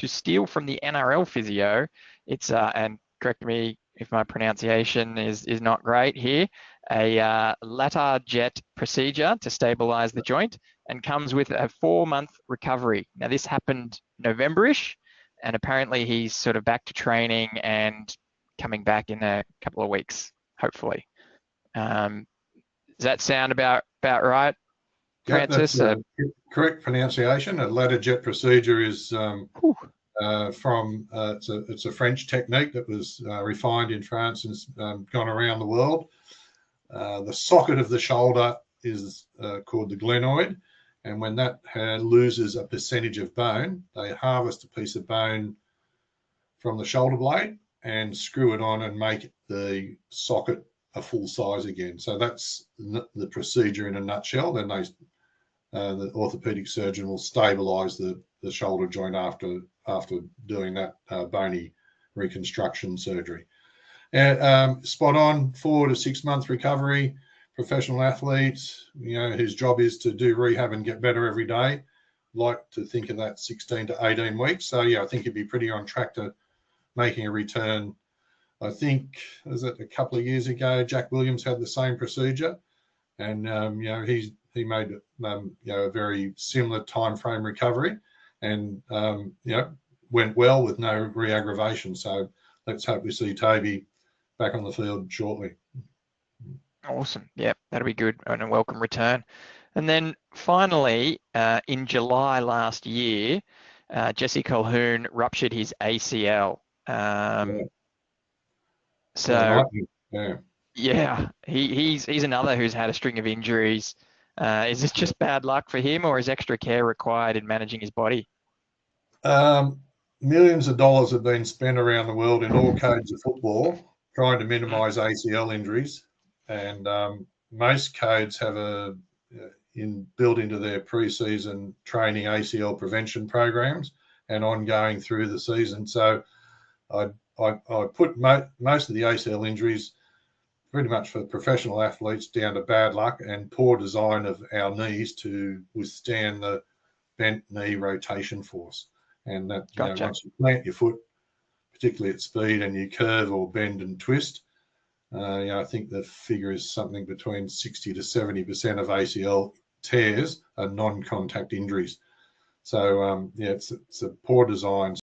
to steal from the NRL physio. It's and correct me if my pronunciation is not great here, a latar jet procedure to stabilize the joint, and comes with a 4-month recovery. Now, this happened November-ish, and apparently he's sort of back to training and coming back in a couple of weeks, hopefully. Does that sound about right, Francis? That's correct pronunciation. A ladder jet procedure is it's a French technique that was refined in France and has gone around the world. The socket of the shoulder is called the glenoid, and when that loses a percentage of bone, they harvest a piece of bone from the shoulder blade and screw it on and make the socket a full size again. So that's the procedure in a nutshell. Then the orthopedic surgeon will stabilize the shoulder joint after doing that bony reconstruction surgery. And spot on, 4 to 6 month recovery. Professional athletes, whose job is to do rehab and get better every day, like to think of that 16 to 18 weeks. So yeah, I think he'd be pretty on track to making a return. I think, was it a couple of years ago, Jack Williams had the same procedure, and he made a very similar time frame recovery, and went well with no re-aggravation. So let's hope we see Toby back on the field shortly. Awesome. Yeah, that'll be good and a welcome return. And then finally, in July last year, Jesse Colquhoun ruptured his ACL. He's another who's had a string of injuries. Is this just bad luck for him, or is extra care required in managing his body? Millions of dollars have been spent around the world in all codes of football trying to minimise ACL injuries, and most codes have built into their pre-season training ACL prevention programs and ongoing through the season. So I put most of the ACL injuries pretty much for professional athletes down to bad luck and poor design of our knees to withstand the bent knee rotation force. And that Gotcha. Once you plant your foot, particularly at speed, and you curve or bend and twist, I think the figure is something between 60 to 70% of ACL tears are non-contact injuries. So it's a poor design.